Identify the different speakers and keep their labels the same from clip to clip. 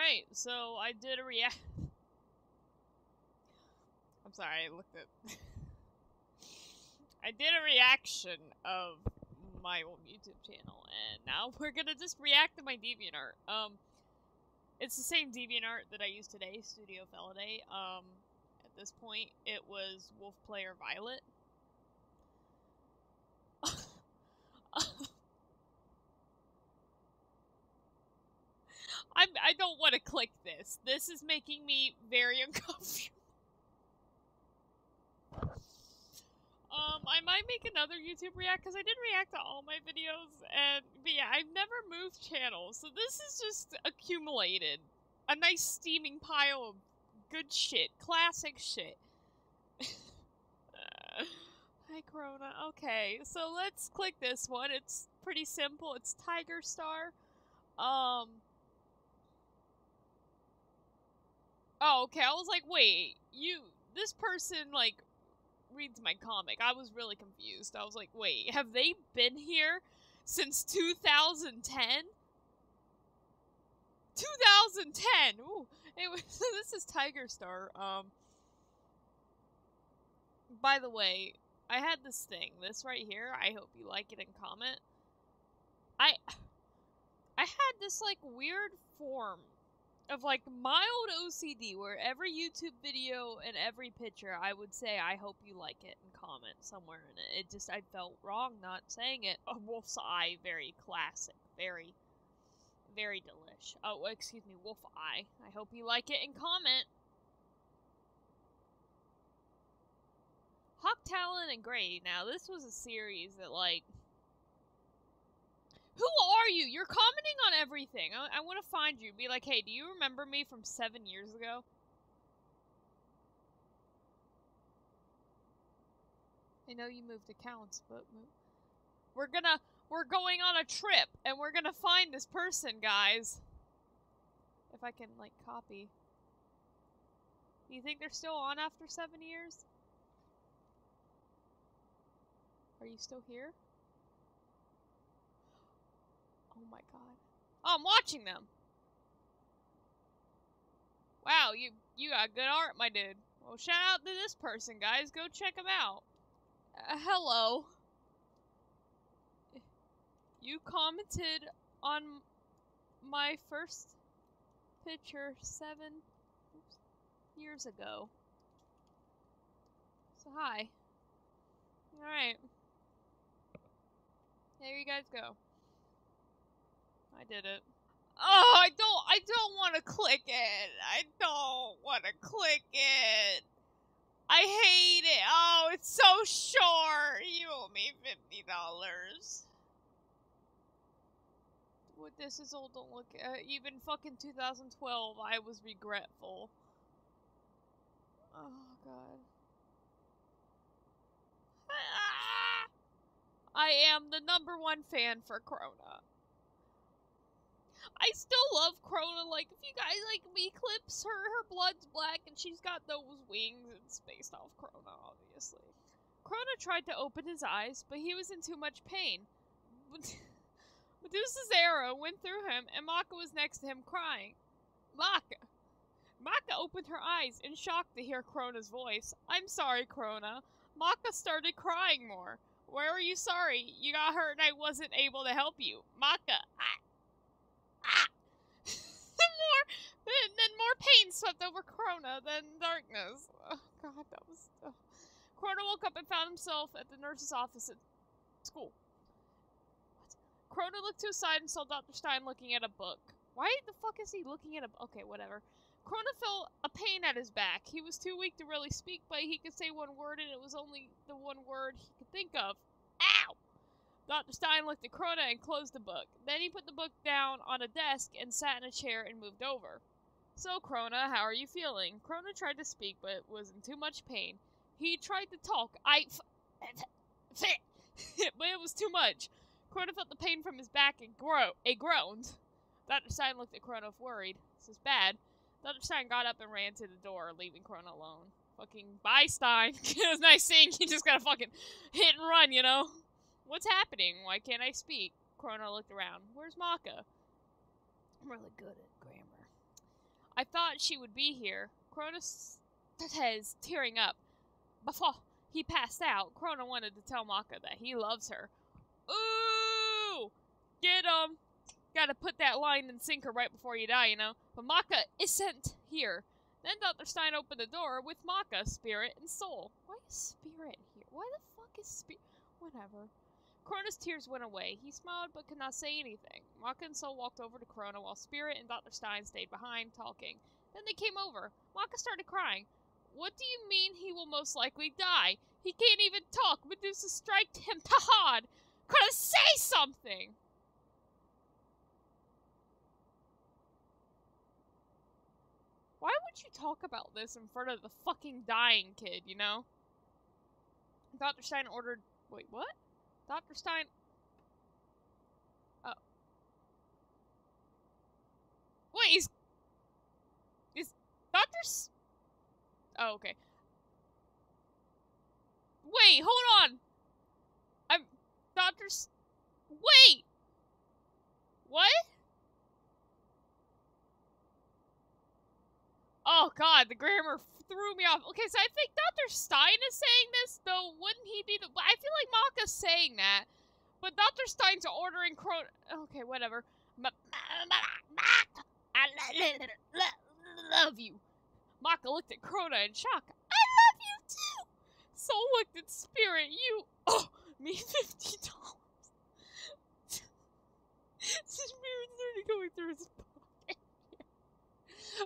Speaker 1: Alright, so I did a I'm sorry, I looked at... I did a reaction of my old YouTube channel, and now we're gonna just react to my DeviantArt. It's the same DeviantArt that I used today, Studio Feliday. At this point, it was Wolf Player Violet. I don't want to click this. This is making me very uncomfortable. I might make another YouTube react, because I did react to all my videos, but yeah, I've never moved channels, so this is just accumulated. A nice steaming pile of good shit. Classic shit. Hi, Corona. Okay, so let's click this one. It's pretty simple. It's Tiger Star. Oh, okay, I was like, wait, this person, like, reads my comic. I was really confused. I was like, wait, have they been here since 2010? 2010! Ooh, anyway, so this is Tiger Star. By the way, I had this thing, this right here. I hope you like it and comment. I had this, like, weird form of, like, mild OCD, where every YouTube video and every picture, I would say, I hope you like it, and comment somewhere in it. It just, I felt wrong not saying it. A wolf's eye, very classic, very, very delish. Oh, excuse me, wolf eye. I hope you like it, and comment. Hawk Talon and Gray. Now, this was a series that, like... Who are you? You're commenting on everything. I want to find you. Be like, hey, do you remember me from 7 years ago? I know you moved accounts, but... We're going on a trip, and we're gonna find this person, guys. If I can, like, copy. Do you think they're still on after 7 years? Are you still here? Oh my god. Oh, I'm watching them! Wow, you got good art, my dude. Well, shout out to this person, guys. Go check him out. Hello. You commented on my first picture 7 years ago. So, hi. Alright. There you guys go. I did it. Oh, I don't want to click it. I don't want to click it. I hate it. Oh, it's so short. You owe me $50. What this is old, don't look at. Even fucking 2012, I was regretful. Oh, God. I am the #1 fan for Krona. I still love Krona. Like, if you guys like Eclipse, her blood's black and she's got those wings. It's based off Krona, obviously. Krona tried to open his eyes, but he was in too much pain. Medusa's arrow went through him, and Maka was next to him crying. Maka opened her eyes in shock to hear Krona's voice. I'm sorry, Krona. Maka started crying more. Why are you sorry? You got hurt and I wasn't able to help you. Maka. Then more pain swept over Krona than darkness. Oh, God, that was... Oh. Krona woke up and found himself at the nurse's office at school. What? Krona looked to his side and saw Dr. Stein looking at a book. Why the fuck is he looking at a... Okay, whatever. Krona felt a pain at his back. He was too weak to really speak, but he could say one word, and it was only the one word he could think of. Ow! Dr. Stein looked at Krona and closed the book. Then he put the book down on a desk and sat in a chair and moved over. So, Krona, how are you feeling? Krona tried to speak, but was in too much pain. He tried to talk. But it was too much. Krona felt the pain from his back and groaned. Dr. Stein looked at Krona worried. This is bad. Dr. Stein got up and ran to the door, leaving Krona alone. Fucking bye, Stein. It was nice seeing you just gotta fucking hit and run, you know? What's happening? Why can't I speak? Krona looked around. Where's Maka? I'm really good at grammar. I thought she would be here. Cronus says, tearing up. Before he passed out, Crona wanted to tell Maka that he loves her. Ooh! Get him! Gotta put that line in sinker right before you die, you know? But Maka isn't here. Then Dr. Stein opened the door with Maka, spirit, and soul. Why is spirit here? Why the fuck is spirit? Whatever. Crona's tears went away. He smiled but could not say anything. Maka and Soul walked over to Crona while Spirit and Dr. Stein stayed behind, talking. Then they came over. Maka started crying. What do you mean he will most likely die? He can't even talk. Medusa striked him hard. Crona, say something! Why would you talk about this in front of the fucking dying kid, you know? Dr. Stein ordered... Wait, what? Dr. Stein... Oh. Wait, is Dr. Oh, okay. Wait, hold on! Wait! What? Oh god, the grammar threw me off. Okay, so I think Dr. Stein is saying this, though wouldn't he be the... I feel like Maka's saying that. But Dr. Stein's ordering Crona... Okay, whatever. I love you. Maka looked at Crona in shock. I love you too! Soul looked at Spirit. You... Oh, me $50. Spirit's already going through his pocket.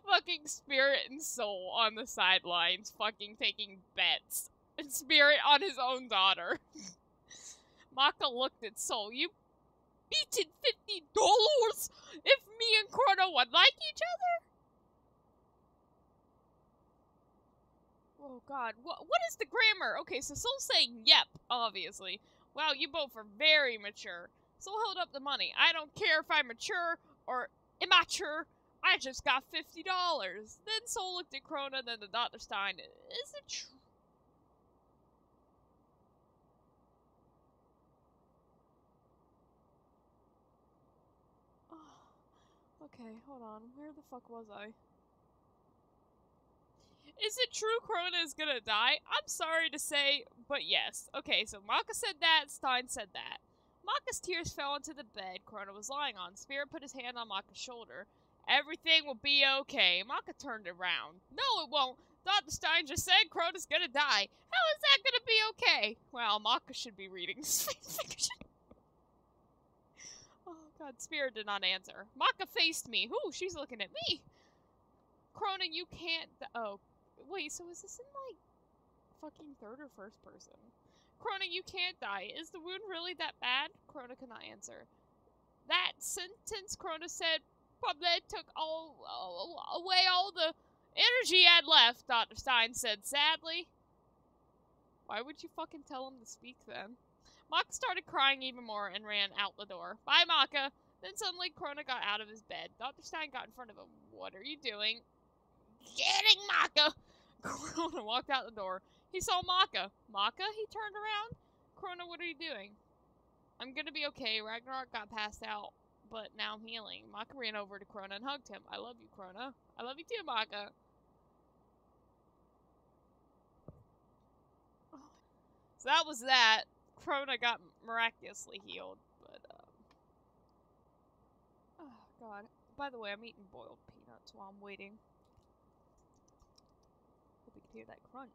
Speaker 1: Fucking Spirit and Soul on the sidelines, fucking taking bets. And Spirit on his own daughter. Maka looked at Soul. You beaten $50 if me and Crona would like each other? Oh god, what is the grammar? Okay, so Soul's saying yep, obviously. Wow, you both are very mature. Soul held up the money. I don't care if I'm mature or immature. I just got $50. Then Soul looked at Crona, then to Dr. Stein. Is it true? Okay, hold on. Where the fuck was I? Is it true Crona is gonna die? I'm sorry to say, but yes. Okay, so Maka said that, Stein said that. Maka's tears fell onto the bed Crona was lying on. Spirit put his hand on Maka's shoulder. Everything will be okay. Maka turned around. No, it won't. Dr. Stein just said Crona's gonna die. How is that gonna be okay? Well, Maka should be reading fiction. Oh god, Spirit did not answer. Maka faced me. Ooh, she's looking at me. Crona, you can't... Oh, wait, so is this in, like, fucking third or first person? Crona, you can't die. Is the wound really that bad? Crona could not answer. That sentence, Crona said, probably took away all the energy I had left, Dr. Stein said sadly. Why would you fucking tell him to speak then? Maka started crying even more and ran out the door. Bye, Maka. Then suddenly Crona got out of his bed. Dr. Stein got in front of him. What are you doing? Getting Maka! Crona walked out the door. He saw Maka. Maka? He turned around. Crona, what are you doing? I'm gonna be okay. Ragnarok got passed out, but now I'm healing. Maka ran over to Crona and hugged him. I love you, Crona. I love you too, Maka. So that was that. Crona got miraculously healed, but, oh, God. By the way, I'm eating boiled peanuts while I'm waiting. Hope you can hear that crunch.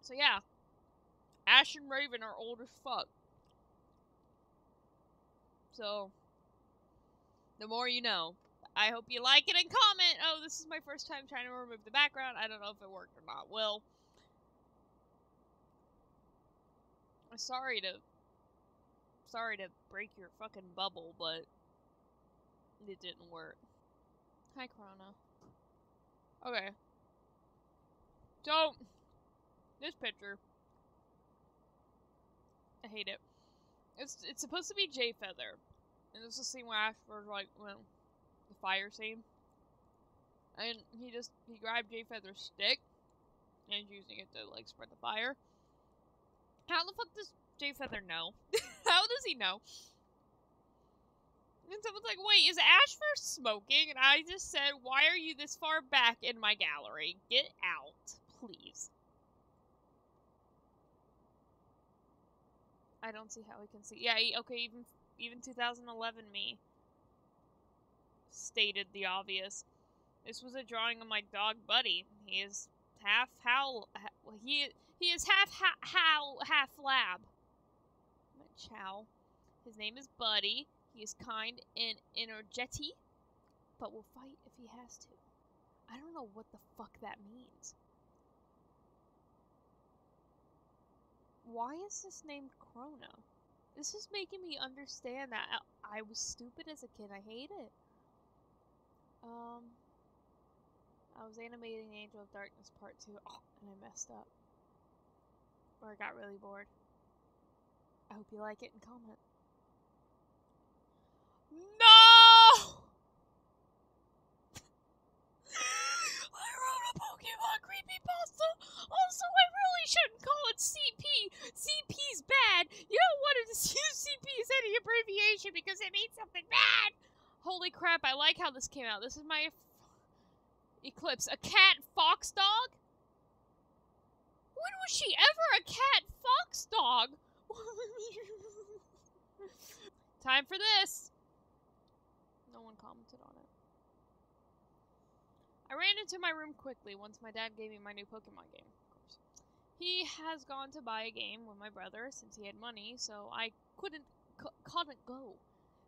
Speaker 1: So yeah. Ash and Raven are old as fuck. So, the more you know. I hope you like it and comment. Oh, this is my first time trying to remove the background. I don't know if it worked or not. Well, I'm sorry to break your fucking bubble, but it didn't work. Hi, Crona. Okay. So, this picture. I hate it. It's supposed to be Jay Feather. And this is the scene where Ash was like, well, the fire scene. And he grabbed Jay Feather's stick. And he's using it to, like, spread the fire. How the fuck does Jay Feather know? How does he know? And someone's like, wait, is Ashfur smoking? And I just said, why are you this far back in my gallery? Get out, please. I don't see how we can see. Yeah, okay, even 2011 me stated the obvious. This was a drawing of my dog Buddy. He is half howl. He is half howl, half lab. Chow. His name is Buddy. He is kind and energetic, but will fight if he has to. I don't know what the fuck that means. Why is this named Krona? This is making me understand that I was stupid as a kid. I hate it. I was animating Angel of Darkness Part 2, and I messed up. Or I got really bored. I hope you like it and comment. No! I wrote a Pokemon creepypasta! Also, I really shouldn't call it CP! CP's bad! You don't want to use CP as any abbreviation because it means something bad! Holy crap, I like how this came out. This is my Eclipse. A cat fox dog? When was she ever a cat fox dog? Time for this! No one commented on it. I ran into my room quickly once my dad gave me my new Pokemon game, of course. He has gone to buy a game with my brother since he had money, so I couldn't go.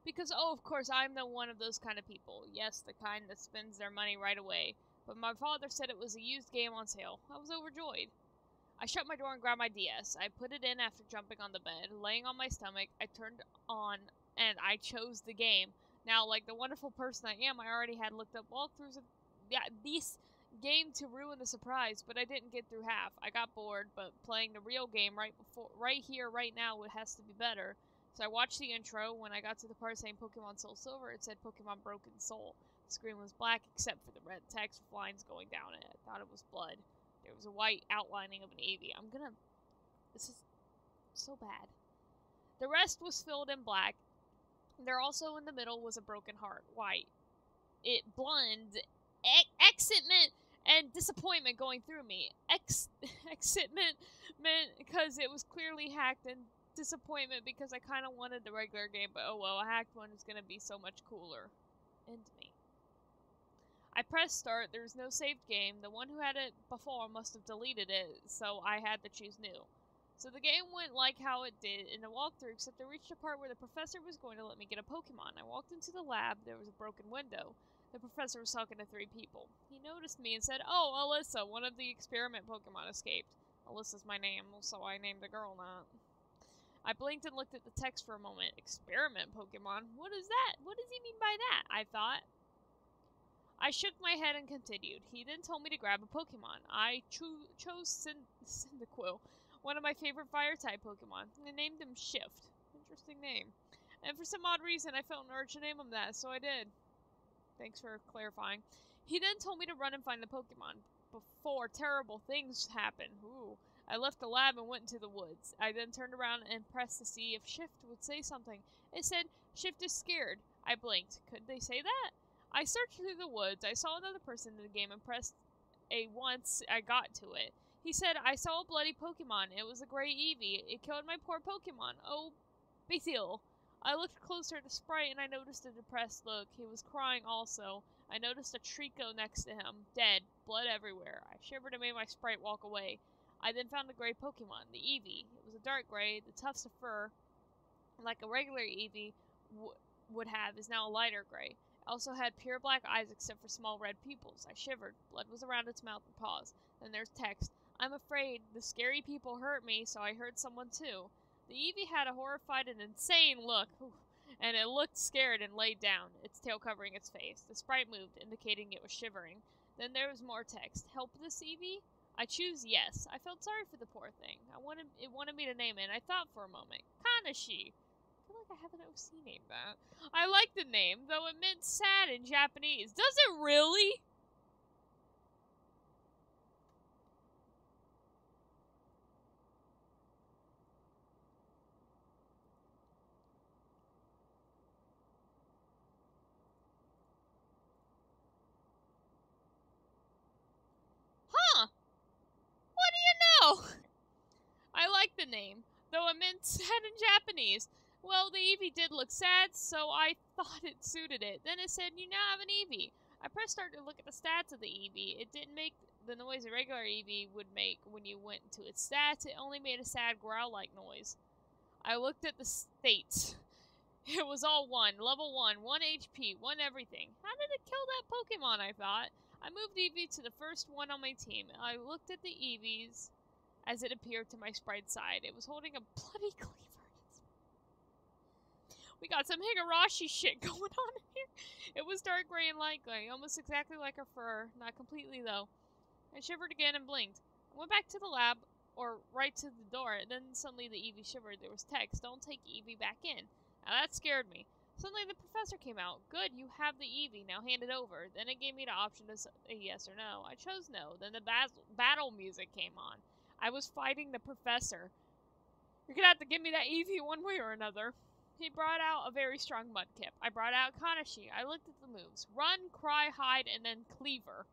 Speaker 1: Because, oh, of course, I'm the one of those kind of people. Yes, the kind that spends their money right away. But my father said it was a used game on sale. I was overjoyed. I shut my door and grabbed my DS. I put it in after jumping on the bed. Laying on my stomach, I turned on and I chose the game. Now, like the wonderful person I am, I already had looked up walkthroughs of this game to ruin the surprise, but I didn't get through half. I got bored, but playing the real game right here, right now, it has to be better. So I watched the intro. When I got to the part saying Pokemon Soul Silver, it said Pokemon Broken Soul. The screen was black except for the red text with lines going down it. I thought it was blood. There was a white outlining of an Eevee. This is so bad. The rest was filled in black. There also in the middle was a broken heart, white. It blended excitement and disappointment going through me. Excitement meant because it was clearly hacked, and disappointment because I kind of wanted the regular game, but oh well, a hacked one is going to be so much cooler. End me. I pressed start. There was no saved game. The one who had it before must have deleted it, so I had to choose new. So the game went like how it did in the walkthrough, except I reached a part where the professor was going to let me get a Pokemon. I walked into the lab. There was a broken window. The professor was talking to 3 people. He noticed me and said, "Oh, Alyssa, one of the experiment Pokemon escaped." Alyssa's my name, so I named the girl that. I blinked and looked at the text for a moment. Experiment Pokemon? What is that? What does he mean by that? I thought. I shook my head and continued. He then told me to grab a Pokemon. I chose Cyndaquil, one of my favorite Fire-type Pokemon. I named him Shift. Interesting name. And for some odd reason, I felt an urge to name him that, so I did. Thanks for clarifying. He then told me to run and find the Pokemon before terrible things happened. Ooh. I left the lab and went into the woods. I then turned around and pressed to see if Shift would say something. It said, "Shift is scared." I blinked. Could they say that? I searched through the woods. I saw another person in the game and pressed A once I got to it. He said, "I saw a bloody Pokemon. It was a gray Eevee. It killed my poor Pokemon. Oh, Bethel." I looked closer at the sprite and I noticed a depressed look. He was crying also. I noticed a Trico next to him, dead, blood everywhere. I shivered and made my sprite walk away. I then found a gray Pokemon, the Eevee. It was a dark gray. The tufts of fur, like a regular Eevee would have, is now a lighter gray. It also had pure black eyes except for small red pupils. I shivered. Blood was around its mouth and paws. Then there's text. "I'm afraid the scary people hurt me, so I hurt someone too." The Eevee had a horrified and insane look, and it looked scared and laid down, its tail covering its face. The sprite moved, indicating it was shivering. Then there was more text. "Help this Eevee?" I choose yes. I felt sorry for the poor thing. It wanted me to name it, and I thought for a moment. Kanashi. I feel like I have an OC named that. I like the name, though it meant sad in Japanese. Does it really? the name, though it meant sad in Japanese. Well, the Eevee did look sad, so I thought it suited it. Then it said, you now have an Eevee. I pressed start to look at the stats of the Eevee. It didn't make the noise a regular Eevee would make when you went into its stats. It only made a sad growl-like noise. I looked at the states. It was all 1. Level 1. 1 HP. 1 everything. How did it kill that Pokemon, I thought? I moved Eevee to the first one on my team. I looked at the Eevees as it appeared to my sprite side. It was holding a bloody cleaver. We got some Higurashi shit going on here. It was dark gray and light gray, almost exactly like her fur. Not completely, though. I shivered again and blinked. I went back to the lab, or right to the door, and then suddenly the Eevee shivered. There was text, don't take Eevee back in. Now that scared me. Suddenly the professor came out. Good, you have the Eevee, now hand it over. Then it gave me the option to say yes or no. I chose no. Then the battle music came on. I was fighting the professor. You're gonna have to give me that Eevee one way or another. He brought out a very strong Mudkip. I brought out Kanashi. I looked at the moves. Run, cry, hide, and then Cleaver.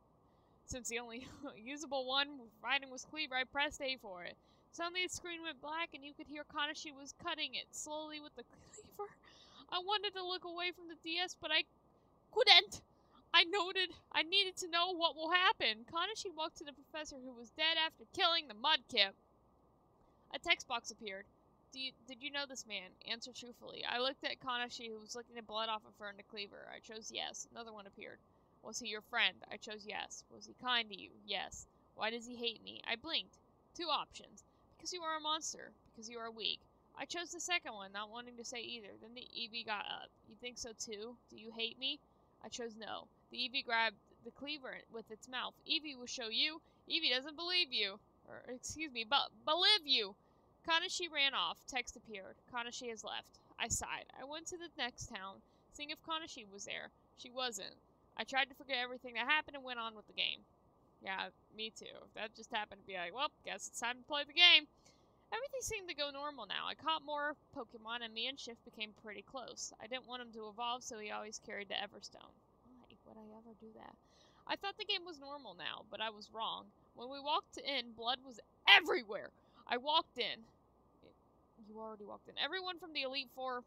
Speaker 1: Since the only usable one fighting was Cleaver, I pressed A for it. Suddenly the screen went black and you could hear Kanashi was cutting it slowly with the Cleaver. I wanted to look away from the DS, but I couldn't. I needed to know what will happen. Kanashi walked to the professor who was dead after killing the Mudkip. A text box appeared. Did you know this man? Answer truthfully. I looked at Kanashi, who was licking the blood off of her and the Cleaver. I chose yes. Another one appeared. Was he your friend? I chose yes. Was he kind to you? Yes. Why does he hate me? I blinked. 2 options. Because you are a monster. Because you are weak. I chose the second one, not wanting to say either. Then the Eevee got up. You think so too? Do you hate me? I chose no. The Eevee grabbed the Cleaver with its mouth. Eevee will show you. Eevee doesn't believe you. Or, excuse me, believe you. Kanashi ran off. Text appeared. Kanashi has left. I sighed. I went to the next town, seeing if Kanashi was there. She wasn't. I tried to forget everything that happened and went on with the game. Yeah, me too. If that just happened to be like, well, guess it's time to play the game. Everything seemed to go normal now. I caught more Pokemon and me and Shift became pretty close. I didn't want him to evolve, so he always carried the Everstone. Why would I ever do that? I thought the game was normal now, but I was wrong. When we walked in, blood was everywhere. I walked in. You already walked in. Everyone from the Elite Four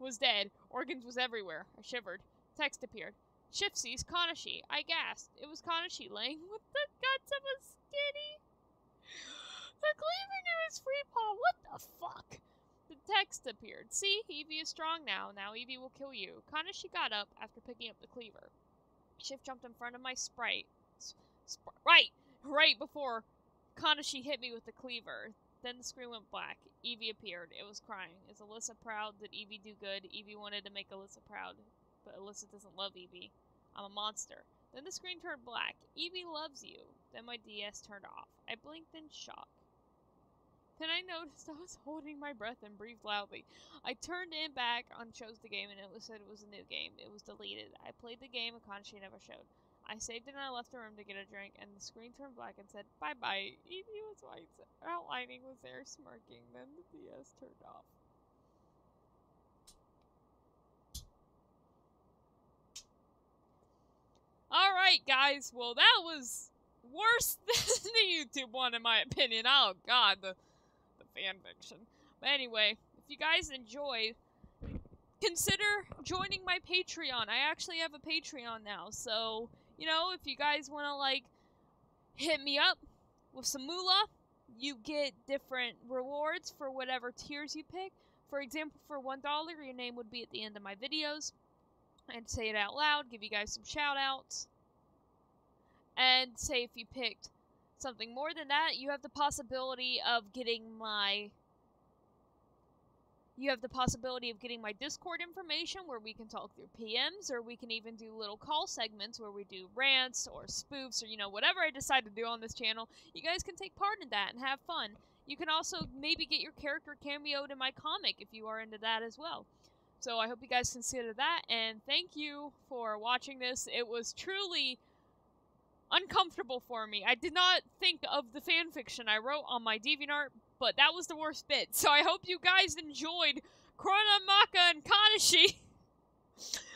Speaker 1: was dead. Organs was everywhere. I shivered. Text appeared. Shift sees Kanashi. I gasped. It was Kanashi laying with the guts of a skinny. The Cleaver knew his free paw. What the fuck? The text appeared. See, Eevee is strong now. Now Eevee will kill you. Kanashi got up after picking up the Cleaver. Shift jumped in front of my sprite. Right before Kanashi hit me with the Cleaver. Then the screen went black. Eevee appeared. It was crying. Is Alyssa proud? Did Eevee do good? Eevee wanted to make Alyssa proud, but Alyssa doesn't love Eevee. I'm a monster. Then the screen turned black. Eevee loves you. Then my DS turned off. I blinked in shock. Then I noticed I was holding my breath and breathed loudly. I turned in back on chose the game and it said it was a new game. It was deleted. I played the game and Kanashi never showed. I saved it and I left the room to get a drink, and the screen turned black and said, bye-bye. Eevee was white. Outlining was there, smirking. Then the DS turned off. Alright, guys. Well, that was worse than the YouTube one, in my opinion. Oh, God, the fanfiction. But anyway, if you guys enjoyed, consider joining my Patreon. I actually have a Patreon now, so, you know, if you guys want to, like, hit me up with some moolah, you get different rewards for whatever tiers you pick. For example, for $1, your name would be at the end of my videos. I'd say it out loud, give you guys some shout-outs. And say if you picked something more than that, you have the possibility of getting my Discord information where we can talk through PMs, or we can even do little call segments where we do rants or spoofs or, you know, whatever I decide to do on this channel. You guys can take part in that and have fun. You can also maybe get your character cameoed in my comic if you are into that as well. So I hope you guys consider that, and thank you for watching this. It was truly uncomfortable for me. I did not think of the fanfiction I wrote on my DeviantArt, but that was the worst bit. So I hope you guys enjoyed Korona, Maka, and Kanashi.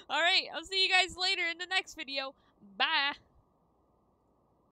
Speaker 1: Alright, I'll see you guys later in the next video. Bye!